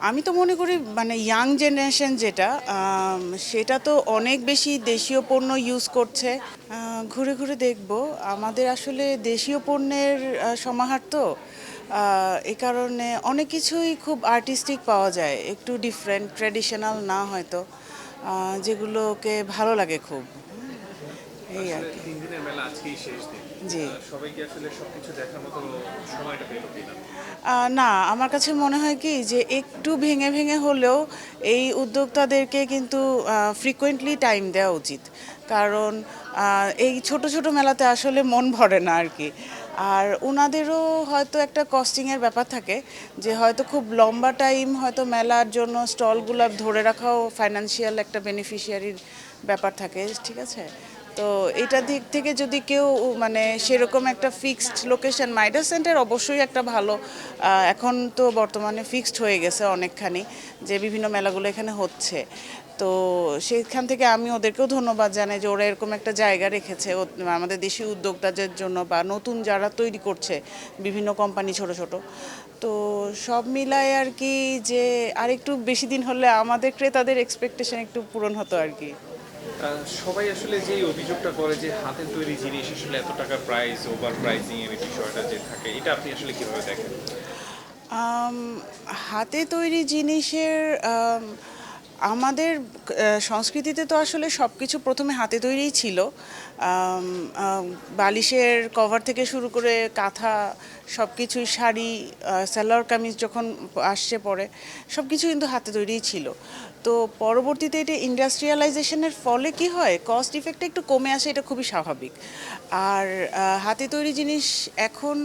আমি তো মনে করি মানে ইয়াং জেনারেশন যেটা সেটা তো অনেক বেশি দেশীয় পণ্য ইউজ করছে। ঘুরে ঘুরে দেখব আমাদের আসলে দেশীয় পণ্যের সমাহার তো এই কারণে অনেক কিছুই খুব আর্টিস্টিক পাওয়া যায়, একটু ডিফারেন্ট ট্র্যাডিশনাল না হয়তো, যেগুলোকে ভালো লাগে খুব। এই আর আসলে কি। ৩ দিনের মেলা আজকেই শেষ দিন। জি। সবাই কি আসলে সবকিছু দেখার মতো সময়টা পেল কিনা? না, আমার কাছে মনে হয় কি যে একটু ভেঙে ভেঙে হলেও এই উদ্যোক্তাদেরকে কিন্তু ফ্রিকোয়েন্টলি টাইম দেওয়া উচিত। কারণ এই ছোট ছোট মেলাতে আসলে মন ভরে না আর কি। আর ওনাদেরও হয়তো একটা কস্টিংয়ের ব্যাপার থাকে, যে হয়তো খুব লম্বা টাইম হয়তো মেলার জন্য স্টলগুলো ধরে রাখাও ফাইন্যান্সিয়াল একটা বেনিফিশিয়ারির ব্যাপার থাকে, ঠিক আছে? তো এটা দিক থেকে যদি কেউ মানে সেরকম একটা ফিক্সড লোকেশন, মাইডাস সেন্টার অবশ্যই একটা ভালো, এখন তো বর্তমানে ফিক্সড হয়ে গেছে অনেকখানি, যে বিভিন্ন মেলাগুলো এখানে হচ্ছে। তো সেখান থেকে আমি ওদেরকেও ধন্যবাদ জানাই যে ওরা এরকম একটা জায়গা রেখেছে আমাদের দেশি উদ্যোক্তাদের জন্য, বা নতুন যারা তৈরি করছে বিভিন্ন কোম্পানি ছোট ছোট। তো সব মিলায় আর কি, যে আরেকটু বেশি দিন হলে আমাদের ক্রেতাদের এক্সপেকটেশন একটু পূরণ হতো আর কি। সবাই আসলে যে অভিযোগটা করে যে হাতের তৈরি জিনিস আসলে এত টাকা প্রাইস, ওভার প্রাইসিং এর বিষয়টা যে থাকে, এটা আপনি আসলে কিভাবে দেখেন? আম, হাতে তৈরি জিনিসের আমাদের সংস্কৃতিতে তো আসলে সব কিছু প্রথমে হাতে তৈরিই ছিল। আম, আম, বালিশের কভার থেকে শুরু করে কাঁথা, সব কিছুই, শাড়ি, সালোয়ার কামিজ যখন আসছে পরে, সব কিছু কিন্তু হাতে তৈরিই ছিল। তো পরবর্তীতে এটা ইন্ডাস্ট্রিয়ালাইজেশনের ফলে কি হয়, কস্ট ইফেক্টটা একটু কমে আসে, এটা খুবই স্বাভাবিক। আর হাতে তৈরি জিনিস এখন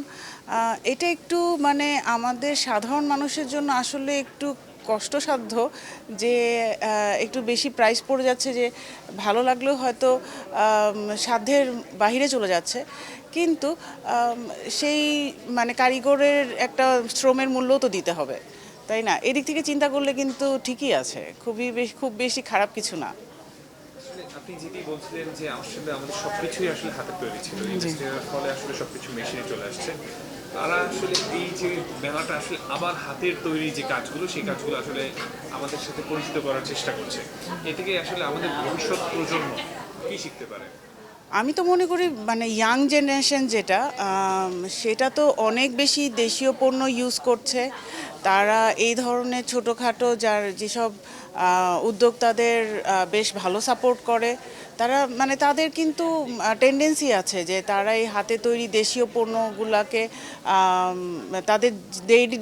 এটা একটু মানে আমাদের সাধারণ মানুষের জন্য আসলে একটু কষ্টসাধ্য, যে একটু বেশি প্রাইস পড়ে যাচ্ছে, যে ভালো লাগলেও হয়তো সাধ্যের বাহিরে চলে যাচ্ছে। কিন্তু সেই মানে কারিগরের একটা শ্রমের মূল্যও তো দিতে হবে, তাই না? এদিক থেকে চিন্তা করলে কিন্তু ঠিকই আছে, খুব বেশি খারাপ কিছু না। আসলে আপনি যেটি বলছিলেন যে আসলে আমাদের সবকিছুই আসলে হাতের তৈরি ছিল, জি। ইন্ডাস্ট্রিয়াল ফলে আসলে সবকিছু মেশিনে চলে আসছে। তারা আসলে এই যে মেলাটা আসলে আবার হাতের তৈরি যে কাজগুলো, সেই কাজগুলো আসলে আমাদের সাথে পরিচিত করার চেষ্টা করছে। এ থেকে আসলে আমাদের ভবিষ্যৎ প্রজন্ম কি শিখতে পারে? আমি তো মনে করি মানে ইয়াং জেনারেশন যেটা সেটা তো অনেক বেশি দেশীয় পণ্য ইউজ করছে। তারা এই ধরনের ছোটোখাটো যার যেসব উদ্যোক্তাদের বেশ ভালো সাপোর্ট করে, তারা মানে তাদের কিন্তু টেন্ডেন্সি আছে যে তারা এই হাতে তৈরি দেশীয় পণ্যগুলোকে তাদের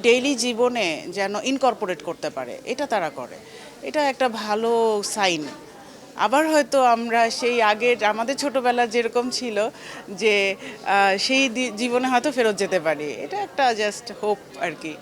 ডেইলি জীবনে যেন ইনকর্পোরেট করতে পারে, এটা তারা করে। এটা একটা ভালো সাইন। আবার হয়তো আমরা সেই আগের আমাদের ছোটবেলা যেরকম ছিল, যে সেই জীবনে হয়তো ফেরত যেতে পারি, এটা একটা জাস্ট হোপ আর কি।